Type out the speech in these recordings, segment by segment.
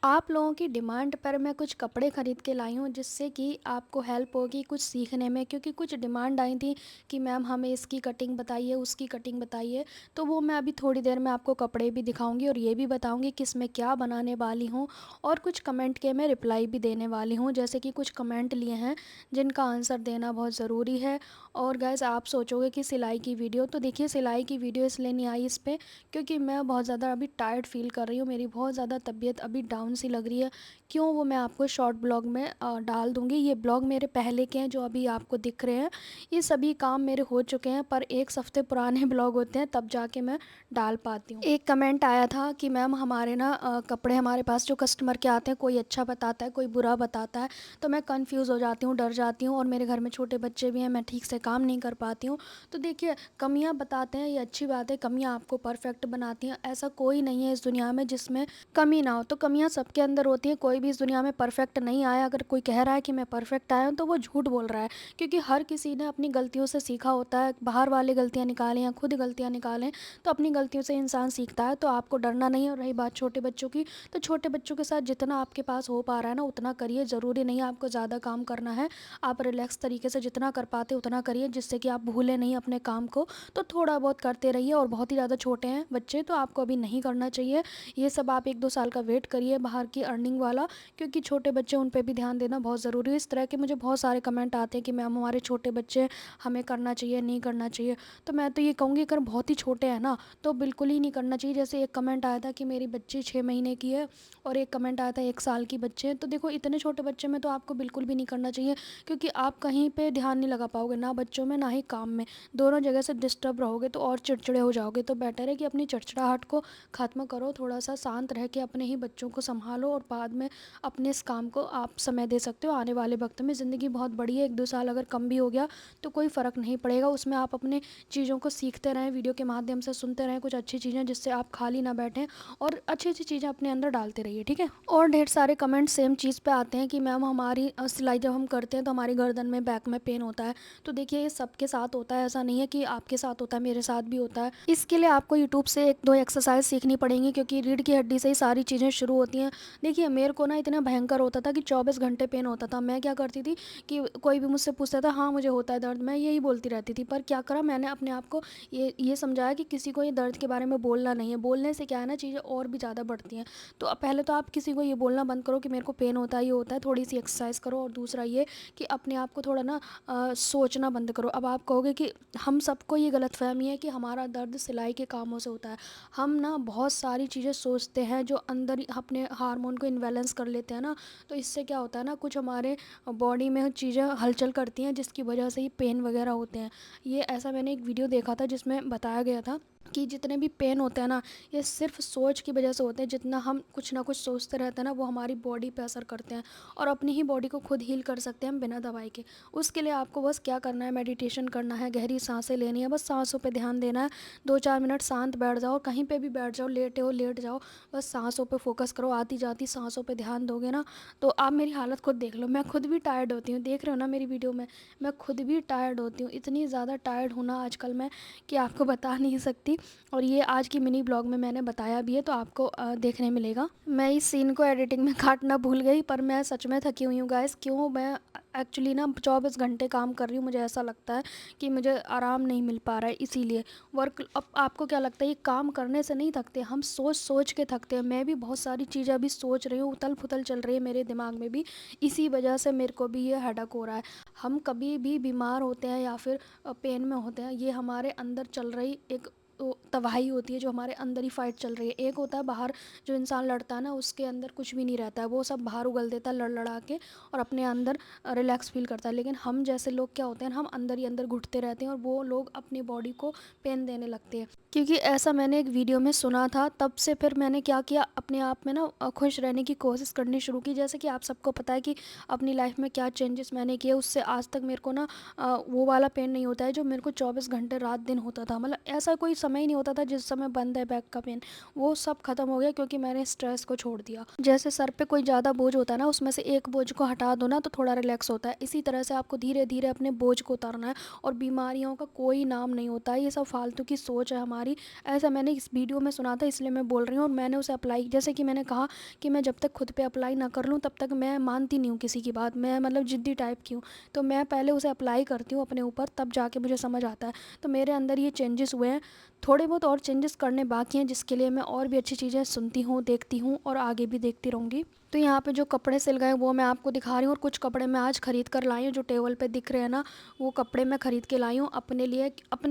आप लोगों की डिमांड पर मैं कुछ कपड़े ख़रीद के लाई हूँ जिससे कि आपको हेल्प होगी कुछ सीखने में, क्योंकि कुछ डिमांड आई थी कि मैम हमें इसकी कटिंग बताइए, उसकी कटिंग बताइए। तो वो मैं अभी थोड़ी देर में आपको कपड़े भी दिखाऊंगी और ये भी बताऊंगी कि इसमें क्या बनाने वाली हूँ। और कुछ कमेंट के मैं रिप्लाई भी देने वाली हूँ, जैसे कि कुछ कमेंट लिए हैं जिनका आंसर देना बहुत ज़रूरी है। और गैस आप सोचोगे कि सिलाई की वीडियो, तो देखिए सिलाई की वीडियो इसलिए नहीं आई इस पर क्योंकि मैं बहुत ज़्यादा अभी टायर्ड फील कर रही हूँ, मेरी बहुत ज़्यादा तबीयत अभी डाउन सी लग रही है। क्यों, वो मैं आपको शॉर्ट ब्लॉग में डाल दूँगी। ये ब्लॉग मेरे पहले के हैं जो अभी आपको दिख रहे हैं। ये सभी काम मेरे हो चुके हैं, पर 1 हफ़्ते पुराने ब्लॉग होते हैं तब जाके मैं डाल पाती हूँ। एक कमेंट आया था कि मैम हमारे ना कपड़े हमारे पास जो कस्टमर के आते हैं, कोई अच्छा बताता है, कोई बुरा बताता है, तो मैं कन्फ्यूज़ हो जाती हूँ, डर जाती हूँ। और मेरे घर में छोटे बच्चे भी हैं, मैं ठीक से काम नहीं कर पाती हूँ। तो देखिए, कमियाँ बताते हैं ये अच्छी बात है, कमियाँ आपको परफेक्ट बनाती हैं। ऐसा कोई नहीं है इस दुनिया में जिसमें कमी ना हो। तो कमियां सबके अंदर होती हैं, कोई भी इस दुनिया में परफेक्ट नहीं आया। अगर कोई कह रहा है कि मैं परफेक्ट आया हूं तो वो झूठ बोल रहा है, क्योंकि हर किसी ने अपनी गलतियों से सीखा होता है। बाहर वाले गलतियां निकालें या खुद गलतियां निकालें, तो अपनी गलतियों से इंसान सीखता है। तो आपको डरना नहीं है। और रही बात छोटे बच्चों की, तो छोटे बच्चों के साथ जितना आपके पास हो पा रहा है ना उतना करिए। ज़रूरी नहीं है आपको ज़्यादा काम करना है, आप रिलैक्स तरीके से जितना कर पाते उतना करिए, जिससे कि आप भूलें नहीं अपने काम को। तो थोड़ा बहुत करते रहिए। और बहुत ही ज़्यादा छोटे हैं बच्चे तो आपको अभी नहीं करना चाहिए ये सब। आप 1-2 साल का वेट करिए बाहर की अर्निंग वाला, क्योंकि छोटे बच्चे उन पे भी ध्यान देना बहुत ज़रूरी है। इस तरह के मुझे बहुत सारे कमेंट आते हैं कि मैम हमारे छोटे बच्चे, हमें करना चाहिए नहीं करना चाहिए। तो मैं तो ये कहूँगी अगर बहुत ही छोटे हैं ना तो बिल्कुल ही नहीं करना चाहिए। जैसे एक कमेंट आया था कि मेरी बच्ची 6 महीने की है और एक कमेंट आया था 1 साल की बच्चे हैं। तो देखो इतने छोटे बच्चे में तो आपको बिल्कुल भी नहीं करना चाहिए, क्योंकि आप कहीं पे ध्यान नहीं लगा पाओगे, ना बच्चों में ना ही काम में। दोनों जगह से डिस्टर्ब रहोगे तो और चिड़चिड़े हो जाओगे। तो बेटर है कि अपनी चिड़चिड़ाहट को ख़त्म करो, थोड़ा सा शांत रह के अपने ही बच्चों को संभालो और बाद में अपने इस काम को आप समय दे सकते हो। आने वाले वक्त में ज़िंदगी बहुत बड़ी है, 1-2 साल अगर कम भी हो गया तो कोई फ़र्क नहीं पड़ेगा। उसमें आप अपने चीज़ों को सीखते रहें, वीडियो के माध्यम से सुनते रहें कुछ अच्छी चीज़ें, जिससे आप खाली ना बैठें और अच्छी अच्छी चीज़ें अपने अंदर डालते रहिए, ठीक है। और ढेर सारे कमेंट सेम चीज़ पे आते हैं कि मैम हमारी सिलाई जब हम करते हैं तो हमारी गर्दन में, बैक में पेन होता है। तो देखिए ये सबके साथ होता है, ऐसा नहीं है कि आपके साथ होता है, मेरे साथ भी होता है। इसके लिए आपको यूट्यूब से 1-2 एक्सरसाइज सीखनी पड़ेंगी, क्योंकि रीढ़ की हड्डी से ही सारी चीज़ें शुरू होती हैं। देखिए मेरे को ना इतना भयंकर होता था कि 24 घंटे पेन होता था। मैं क्या करती थी कि कोई भी मुझसे पूछता था हाँ मुझे होता है दर्द, मैं यही बोलती रहती थी। पर क्या करा मैंने अपने आप को, ये समझाया कि किसी को ये दर्द के बारे में बोलना नहीं है। बोलने से क्या है ना, चीज़ें और भी ज़्यादा बढ़ती हैं। तो अब पहले तो आप किसी को ये बोलना बंद करो कि मेरे को पेन होता है, ये होता है, थोड़ी सी एक्सरसाइज करो। और दूसरा ये कि अपने आप को थोड़ा ना सोचना बंद करो। अब आप कहोगे कि हम सबको ये गलतफहमी है कि हमारा दर्द सिलाई के कामों से होता है। हम ना बहुत सारी चीज़ें सोचते हैं जो अंदर ही अपने हार्मोन को इनबैलेंस कर लेते हैं ना, तो इससे क्या होता है ना, कुछ हमारे बॉडी में चीज़ें हलचल करती हैं जिसकी वजह से ही पेन वगैरह होते हैं। ये ऐसा मैंने एक वीडियो देखा था जिसमें बताया गया था कि जितने भी पेन होते हैं ना, ये सिर्फ सोच की वजह से होते हैं। जितना हम कुछ ना कुछ सोचते रहते हैं ना, वो हमारी बॉडी पे असर करते हैं। और अपनी ही बॉडी को खुद हील कर सकते हैं हम बिना दवाई के। उसके लिए आपको बस क्या करना है, मेडिटेशन करना है, गहरी सांसें लेनी है, बस सांसों पे ध्यान देना है। 2-4 मिनट शांत बैठ जाओ, कहीं पे भी बैठ जाओ, लेटे हो लेट जाओ, बस सांसों पे फोकस करो। आती जाती सांसों पे ध्यान दोगे ना, तो आप मेरी हालत खुद देख लो, मैं खुद भी टायर्ड होती हूँ, देख रहे हो ना मेरी वीडियो में, मैं खुद भी टायर्ड होती हूँ। इतनी ज़्यादा टायर्ड हूँ ना आजकल मैं कि आपको बता नहीं सकती। और ये आज की मिनी ब्लॉग में मैंने बताया भी है, तो आपको देखने मिलेगा। मैं इस सीन को एडिटिंग में काटना भूल गई, पर मैं सच में थकी हुई हूँ गाइस। क्यों, मैं एक्चुअली ना 24 घंटे काम कर रही हूँ, मुझे ऐसा लगता है कि मुझे आराम नहीं मिल पा रहा है, इसीलिए वर्क। अब आपको क्या लगता है, ये काम करने से नहीं थकते, हम सोच सोच के थकते हैं। मैं भी बहुत सारी चीज़ें अभी सोच रही हूँ, उथल पुथल चल रही है मेरे दिमाग में भी, इसी वजह से मेरे को भी ये हेडेक हो रहा है। हम कभी भी बीमार होते हैं या फिर पेन में होते हैं, ये हमारे अंदर चल रही एक तबाही होती है, जो हमारे अंदर ही फाइट चल रही है। एक होता है बाहर जो इंसान लड़ता है ना, उसके अंदर कुछ भी नहीं रहता है, वो सब बाहर उगल देता है लड़ लड़ा के और अपने अंदर रिलैक्स फील करता है। लेकिन हम जैसे लोग क्या होते हैं, हम अंदर ही अंदर घुटते रहते हैं और वो लोग अपनी बॉडी को पेन देने लगते हैं। क्योंकि ऐसा मैंने एक वीडियो में सुना था, तब से फिर मैंने क्या किया, अपने आप में ना खुश रहने की कोशिश करनी शुरू की। जैसे कि आप सबको पता है कि अपनी लाइफ में क्या चेंजेस मैंने किए, उससे आज तक मेरे को ना वो वाला पेन नहीं होता है जो मेरे को 24 घंटे रात दिन होता था। मतलब ऐसा कोई समय ही नहीं होता था जिस समय बंद है बैक का पेन, वो सब खत्म हो गया क्योंकि मैंने स्ट्रेस को छोड़ दिया। जैसे सर पे कोई ज़्यादा बोझ होता है ना, उसमें से एक बोझ को हटा दो ना तो थोड़ा रिलैक्स होता है। इसी तरह से आपको धीरे धीरे अपने बोझ को उतारना है। और बीमारियों का कोई नाम नहीं होता है, ये सब फालतू की सोच है हमारी। ऐसा मैंने इस वीडियो में सुना था, इसलिए मैं बोल रही हूँ। और मैंने उसे अप्लाई, जैसे कि मैंने कहा कि मैं जब तक खुद पे अप्लाई ना कर लूँ तब तक मैं मानती नहीं हूँ किसी की बात। मैं मतलब ज़िद्दी टाइप की हूँ, तो मैं पहले उसे अप्लाई करती हूँ अपने ऊपर, तब जाके मुझे समझ आता है। तो मेरे अंदर ये चेंजेस हुए हैं। थोड़े बहुत और चेंजेस करने बाकी हैं, जिसके लिए मैं और भी अच्छी चीज़ें सुनती हूँ, देखती हूँ और आगे भी देखती रहूँगी। तो यहाँ पे जो कपड़े सिल गए वो मैं आपको दिखा रही हूँ। और कुछ कपड़े मैं आज ख़रीद कर लाई हूँ, जो टेबल पे दिख रहे हैं ना, वो कपड़े मैं ख़रीद के लाई हूँ अपने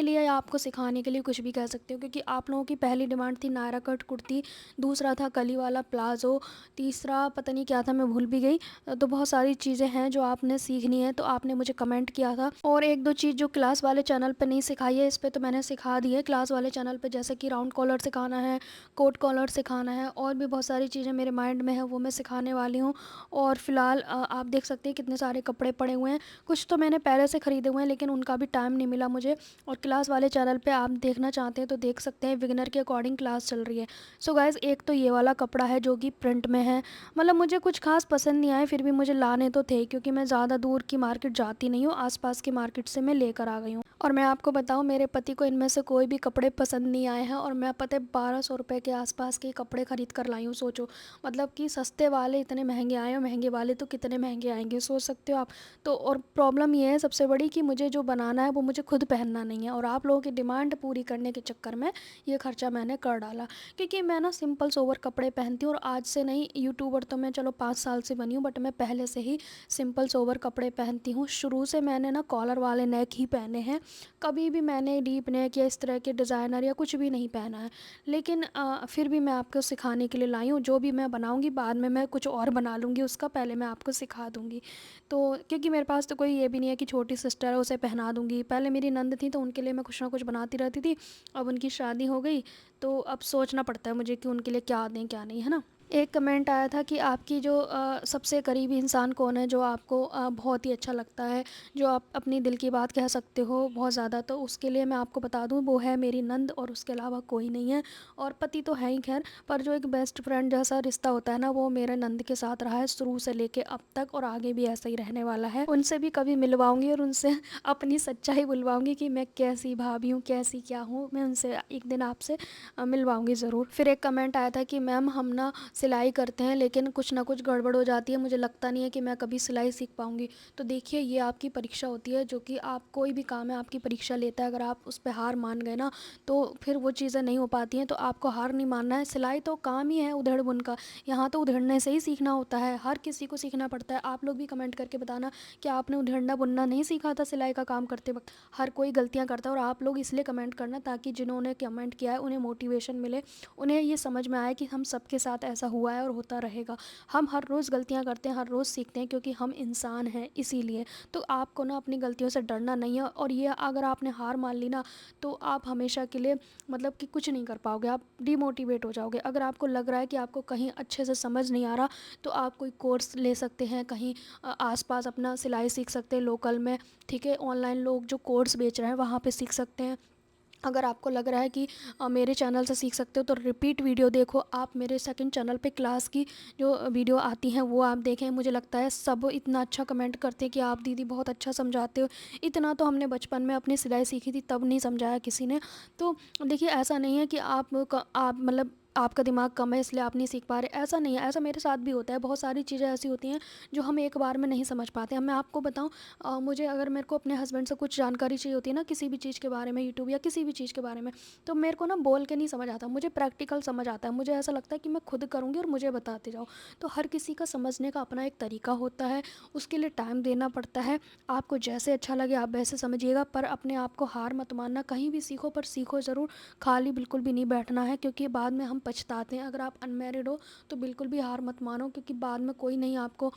लिए या आपको सिखाने के लिए, कुछ भी कह सकते हो। क्योंकि आप लोगों की पहली डिमांड थी नायरा कट कुर्ती, दूसरा था कली वाला प्लाज़ो, तीसरा पता नहीं क्या था, मैं भूल भी गई। तो बहुत सारी चीज़ें हैं जो आपने सीखनी है, तो आपने मुझे कमेंट किया था। और एक दो चीज़ जो क्लास वाले चैनल पे नहीं सिखाई है, इस पे तो मैंने सिखा दी है क्लास वाले चैनल पे, जैसे कि राउंड कॉलर सिखाना है, कोट कॉलर सिखाना है, और भी बहुत सारी चीज़ें मेरे माइंड में है, वो मैं सिखाने वाली हूँ। और फिलहाल आप देख सकते हैं कितने सारे कपड़े पड़े हुए हैं। कुछ तो मैंने पहले से ख़रीदे हुए हैं, लेकिन उनका भी टाइम नहीं मिला मुझे। और क्लास वाले चैनल पे आप देखना चाहते हैं तो देख सकते हैं, बिगिनर के अकॉर्डिंग क्लास चल रही है। सो गाइज़, एक तो ये वाला कपड़ा है जो कि प्रिंट में है। मतलब मुझे कुछ खास पसंद नहीं आए, फिर भी मुझे लाने तो थे, क्योंकि मैं ज़्यादा दूर की मार्केट जाती नहीं हूँ, आसपास की मार्केट से मैं लेकर आ गई हूँ। और मैं आपको बताऊँ, मेरे पति को इनमें से कोई भी कपड़े पसंद नहीं आए हैं, और मैं पता है 1200 रुपये के आसपास के कपड़े ख़रीद कर लाई हूँ। सोचो, मतलब कि सस्ते वाले इतने महंगे आए, और महंगे वाले तो कितने महंगे आएंगे, सोच सकते हो आप। तो और प्रॉब्लम ये है सबसे बड़ी कि मुझे जो बनाना है वो मुझे खुद पहनना नहीं है, और आप लोगों की डिमांड पूरी करने के चक्कर में ये खर्चा मैंने कर डाला। क्योंकि मैं ना सिंपल सोवर कपड़े पहनती हूँ, और आज से नहीं, यूट्यूबर तो मैं चलो 5 साल से बनी हूँ, बट मैं पहले से ही सिंपल सोवर कपड़े पहनती हूँ। शुरू से मैंने ना कॉलर वाले नेक ही पहने हैं, कभी भी मैंने डीप नेक या इस तरह के डिज़ाइनर या कुछ भी नहीं पहना है। लेकिन फिर भी मैं आपको सिखाने के लिए लाई हूँ। जो भी मैं बनाऊँगी बाद में मैं कुछ और बना लूँगी उसका, पहले मैं आपको सिखा दूँगी। तो क्योंकि मेरे पास तो कोई ये भी नहीं है कि छोटी सिस्टर है उसे पहना दूँगी। पहले मेरी नंद थी तो उनके लिए मैं कुछ ना कुछ बनाती रहती थी। अब उनकी शादी हो गई, तो अब सोचना पड़ता है मुझे कि उनके लिए क्या दें क्या नहीं, है ना। एक कमेंट आया था कि आपकी जो सबसे करीबी इंसान कौन है जो आपको बहुत ही अच्छा लगता है, जो आप अपनी दिल की बात कह सकते हो बहुत ज़्यादा। तो उसके लिए मैं आपको बता दूं, वो है मेरी नंद, और उसके अलावा कोई नहीं है। और पति तो है ही खैर, पर जो एक बेस्ट फ्रेंड जैसा रिश्ता होता है ना, वो मेरे नंद के साथ रहा है शुरू से लेके अब तक, और आगे भी ऐसा ही रहने वाला है। उनसे भी कभी मिलवाऊंगी और उनसे अपनी सच्चाई बुलवाऊंगी कि मैं कैसी भाभी हूँ, कैसी क्या हूँ। मैं उनसे एक दिन आपसे मिलवाऊंगी ज़रूर। फिर एक कमेंट आया था कि मैम हम ना सिलाई करते हैं, लेकिन कुछ ना कुछ गड़बड़ हो जाती है, मुझे लगता नहीं है कि मैं कभी सिलाई सीख पाऊँगी। तो देखिए, ये आपकी परीक्षा होती है, जो कि आप कोई भी काम है आपकी परीक्षा लेता है। अगर आप उस पे हार मान गए ना, तो फिर वो चीज़ें नहीं हो पाती हैं। तो आपको हार नहीं मानना है। सिलाई तो काम ही है उधेड़ बुन का, यहाँ तो उधेड़ने से ही सीखना होता है, हर किसी को सीखना पड़ता है। आप लोग भी कमेंट करके बताना कि आपने उधेड़ना बुनना नहीं सीखा था सिलाई का काम करते वक्त। हर कोई गलतियाँ करता है, और आप लोग इसलिए कमेंट करना ताकि जिन्होंने कमेंट किया है उन्हें मोटिवेशन मिले, उन्हें ये समझ में आए कि हम सबके साथ ऐसा हुआ है और होता रहेगा। हम हर रोज़ गलतियाँ करते हैं, हर रोज़ सीखते हैं, क्योंकि हम इंसान हैं इसीलिए। तो आपको ना अपनी गलतियों से डरना नहीं है। और ये अगर आपने हार मान ली ना, तो आप हमेशा के लिए मतलब कि कुछ नहीं कर पाओगे, आप डिमोटिवेट हो जाओगे। अगर आपको लग रहा है कि आपको कहीं अच्छे से समझ नहीं आ रहा, तो आप कोई कोर्स ले सकते हैं, कहीं आसपास अपना सिलाई सीख सकते हैं लोकल में, ठीक है। ऑनलाइन लोग जो कोर्स बेच रहे हैं वहाँ पे सीख सकते हैं। अगर आपको लग रहा है कि मेरे चैनल से सीख सकते हो, तो रिपीट वीडियो देखो। आप मेरे सेकंड चैनल पे क्लास की जो वीडियो आती हैं वो आप देखें। मुझे लगता है सब इतना अच्छा कमेंट करते हैं कि आप दीदी बहुत अच्छा समझाते हो। इतना तो हमने बचपन में अपनी सिलाई सीखी थी तब नहीं समझाया किसी ने। तो देखिए, ऐसा नहीं है कि आप मतलब आपका दिमाग कम है इसलिए आप नहीं सीख पा रहे, ऐसा नहीं है। ऐसा मेरे साथ भी होता है, बहुत सारी चीज़ें ऐसी होती हैं जो हम एक बार में नहीं समझ पाते। अब मैं आपको बताऊं, मुझे अगर मेरे को अपने हस्बैंड से कुछ जानकारी चाहिए होती है ना, किसी भी चीज़ के बारे में, यूट्यूब या किसी भी चीज़ के बारे में, तो मेरे को ना बोल के नहीं समझ आता, मुझे प्रैक्टिकल समझ आता है। मुझे ऐसा लगता है कि मैं खुद करूँगी और मुझे बताते जाओ। तो हर किसी का समझने का अपना एक तरीका होता है, उसके लिए टाइम देना पड़ता है। आपको जैसे अच्छा लगे आप वैसे समझिएगा, पर अपने आप को हार मत मानना। कहीं भी सीखो, पर सीखो ज़रूर, खाली बिल्कुल भी नहीं बैठना है, क्योंकि बाद में हम पछताते हैं। अगर आप अनमैरिड हो तो बिल्कुल भी हार मत मानो, क्योंकि बाद में कोई नहीं आपको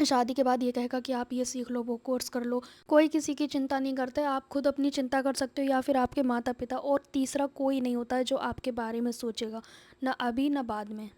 शादी के बाद ये कहेगा कि आप ये सीख लो, वो कोर्स कर लो। कोई किसी की चिंता नहीं करता है, आप खुद अपनी चिंता कर सकते हो, या फिर आपके माता पिता। और तीसरा कोई नहीं होता है जो आपके बारे में सोचेगा, ना अभी ना बाद में।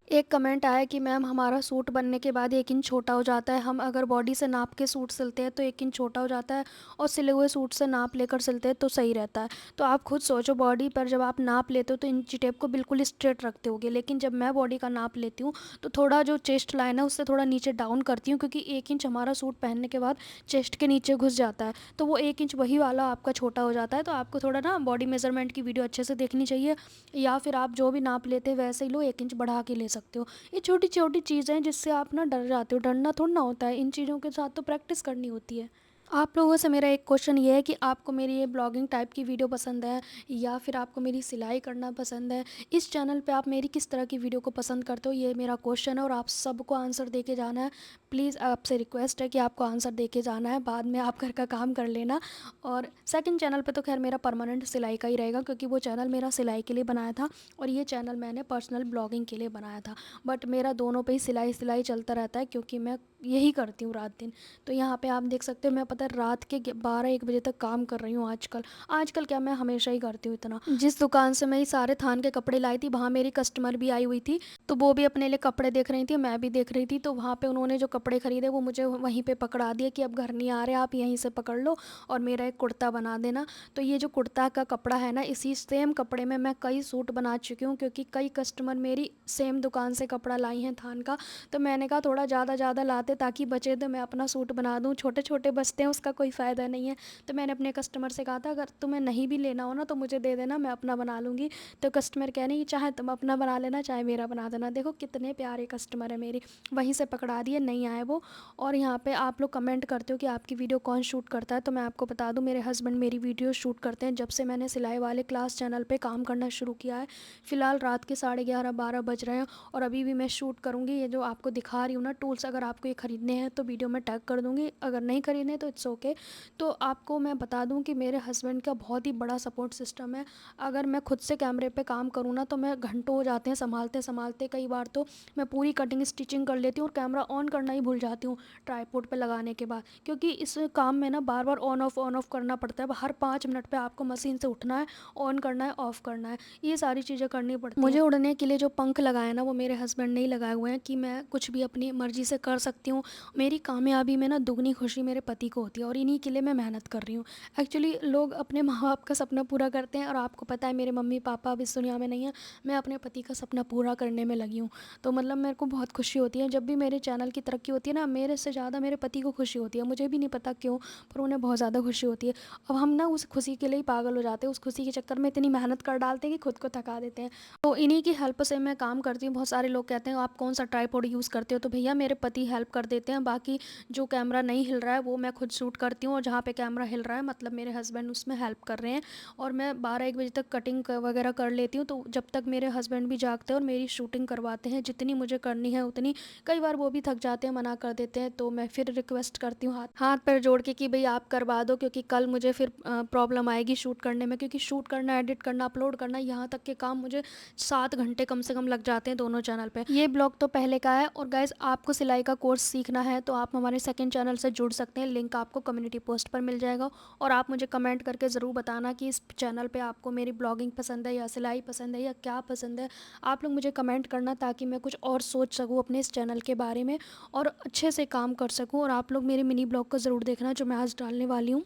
एक कमेंट आया कि मैम हमारा सूट बनने के बाद 1 इंच छोटा हो जाता है, हम अगर बॉडी से नाप के सूट सिलते हैं तो 1 इंच छोटा हो जाता है और सिले हुए सूट से नाप लेकर सिलते हैं तो सही रहता है। तो आप खुद सोचो, बॉडी पर जब आप नाप लेते हो तो इंची टेप को बिल्कुल स्ट्रेट रखते होगे, लेकिन जब मैं बॉडी का नाप लेती हूँ तो थोड़ा जो चेस्ट लाइन है उससे थोड़ा नीचे डाउन करती हूँ, क्योंकि 1 इंच हमारा सूट पहनने के बाद चेस्ट के नीचे घुस जाता है, तो वो 1 इंच वही वाला आपका छोटा हो जाता है। तो आपको थोड़ा ना बॉडी मेजरमेंट की वीडियो अच्छे से देखनी चाहिए, या फिर आप जो भी नाप लेते हैं वैसे ही लो, 1 इंच बढ़ा के ले सकते हो। ये छोटी छोटी चीज़ें हैं जिससे आप ना डर जाते हो, डरना थोड़ा ना होता है, इन चीज़ों के साथ तो प्रैक्टिस करनी होती है। आप लोगों से मेरा एक क्वेश्चन ये है कि आपको मेरी ये ब्लॉगिंग टाइप की वीडियो पसंद है या फिर आपको मेरी सिलाई करना पसंद है? इस चैनल पे आप मेरी किस तरह की वीडियो को पसंद करते हो, ये मेरा क्वेश्चन है और आप सबको आंसर दे के जाना है। प्लीज़ आपसे रिक्वेस्ट है कि आपको आंसर दे के जाना है, बाद में आप घर का काम कर लेना। और सेकंड चैनल पे तो खैर मेरा परमानेंट सिलाई का ही रहेगा, क्योंकि वो चैनल मेरा सिलाई के लिए बनाया था और ये चैनल मैंने पर्सनल ब्लॉगिंग के लिए बनाया था। बट मेरा दोनों पे ही सिलाई सिलाई चलता रहता है, क्योंकि मैं यही करती हूँ रात दिन। तो यहाँ पे आप देख सकते हो, मैं पता है रात के 12-1 बजे तक काम कर रही हूँ आजकल। आजकल क्या, मैं हमेशा ही करती हूँ इतना। जिस दुकान से मैं ये सारे थान के कपड़े लाई थी, वहाँ मेरी कस्टमर भी आई हुई थी, तो वो भी अपने लिए कपड़े देख रही थी, मैं भी देख रही थी। तो वहाँ पे उन्होंने जो कपड़े खरीदे वो मुझे वहीं पे पकड़ा दिया कि अब घर नहीं आ रहे, आप यहीं से पकड़ लो और मेरा एक कुर्ता बना देना। तो ये जो कुर्ता का कपड़ा है ना, इसी सेम कपड़े में मैं कई सूट बना चुकी हूँ, क्योंकि कई कस्टमर मेरी सेम दुकान से कपड़ा लाई हैं थान का। तो मैंने कहा थोड़ा ज़्यादा लाते ताकि बचे, तो मैं अपना सूट बना दूँ। छोटे छोटे बचते हैं उसका कोई फ़ायदा नहीं है। तो मैंने अपने कस्टमर से कहा था अगर तुम्हें नहीं भी लेना हो ना तो मुझे दे देना, मैं अपना बना लूँगी। तो कस्टमर कह रही चाहे तुम अपना बना लेना चाहे मेरा बना देना। देखो कितने प्यारे कस्टमर है मेरी, वहीं से पकड़ा दिए, नहीं आए वो। और यहाँ पे आप लोग कमेंट करते हो कि आपकी वीडियो कौन शूट करता है, तो मैं आपको बता दूँ मेरे हस्बैंड मेरी वीडियो शूट करते हैं जब से मैंने सिलाई वाले क्लास चैनल पर काम करना शुरू किया है। फ़िलहाल रात के 11:30-12 बज रहे हैं और अभी भी मैं शूट करूँगी। ये जो आपको दिखा रही हूँ ना टूल्स, अगर आपको ये ख़रीदने हैं तो वीडियो में टैग कर दूँगी, अगर नहीं ख़रीदने तो इट्स ओके। तो आपको मैं बता दूँ कि मेरे हस्बैंड का बहुत ही बड़ा सपोर्ट सिस्टम है। अगर मैं खुद से कैमरे पे काम करूँ ना तो मैं घंटों हो जाते हैं संभालते संभालते, कई बार तो मैं पूरी कटिंग स्टिचिंग कर लेती हूँ और कैमरा ऑन करना ही भूल जाती हूँ ट्राईपोड पे लगाने के बाद, क्योंकि इस काम में ना बार बार ऑन ऑफ करना पड़ता है। हर 5 मिनट पे आपको मशीन से उठना है, ऑन करना है, ऑफ़ करना है, ये सारी चीज़ें करनी पड़ती हैं। मुझे उड़ने के लिए जो पंख लगाए ना वो मेरे हस्बैंड ने ही लगाए हुए हैं, कि मैं कुछ भी अपनी मर्ज़ी से कर सकती हूँ। मेरी कामयाबी में ना दुगनी खुशी मेरे पति को होती है और इन्हीं के लिए मैं मेहनत कर रही हूँ। एक्चुअली लोग अपने माँ-बाप का सपना पूरा करते हैं और आपको पता है मेरे मम्मी-पापा अब इस दुनिया में नहीं है, मैं अपने पति का सपना पूरा करने में लगी हूँ। तो मतलब मेरे को बहुत खुशी होती है जब भी मेरे चैनल की तरक्की होती है ना, मेरे से ज़्यादा मेरे पति को खुशी होती है। मुझे भी नहीं पता क्यों, पर उन्हें बहुत ज़्यादा खुशी होती है। अब हम ना उस खुशी के लिए ही पागल हो जाते हैं, उस खुशी के चक्कर में इतनी मेहनत कर डालते हैं कि खुद को थका देते हैं। तो इन्हीं की हेल्प से मैं काम करती हूँ। बहुत सारे लोग कहते हैं आप कौन सा ट्राइपॉड यूज़ करते हो, तो भैया मेरे पति हेल्प कर देते हैं। बाकी जो कैमरा नहीं हिल रहा है वो मैं खुद शूट करती हूँ और जहाँ पे कैमरा हिल रहा है मतलब मेरे हस्बैंड उसमें हेल्प कर रहे हैं। और मैं 12-1 बजे तक कटिंग वगैरह कर लेती हूँ, तो जब तक मेरे हस्बैंड भी जागते हैं और मेरी शूटिंग करवाते हैं जितनी मुझे करनी है उतनी। कई बार वो भी थक जाते हैं, मना कर देते हैं, तो मैं फिर रिक्वेस्ट करती हूँ हाथ हाथ पैर जोड़ के कि भाई आप करवा दो, क्योंकि कल मुझे फिर प्रॉब्लम आएगी शूट करने में, क्योंकि शूट करना, एडिट करना, अपलोड करना, यहाँ तक के काम मुझे 7 घंटे कम से कम लग जाते हैं दोनों चैनल पे। ये ब्लॉग तो पहले का है। और गाइज आपको सिलाई का कोर्स सीखना है तो आप हमारे सेकंड चैनल से जुड़ सकते हैं, लिंक आपको कम्युनिटी पोस्ट पर मिल जाएगा। और आप मुझे कमेंट करके ज़रूर बताना कि इस चैनल पे आपको मेरी ब्लॉगिंग पसंद है या सिलाई पसंद है या क्या पसंद है। आप लोग मुझे कमेंट करना ताकि मैं कुछ और सोच सकूँ अपने इस चैनल के बारे में और अच्छे से काम कर सकूँ। और आप लोग मेरे मिनी ब्लॉग को ज़रूर देखना जो मैं आज डालने वाली हूँ।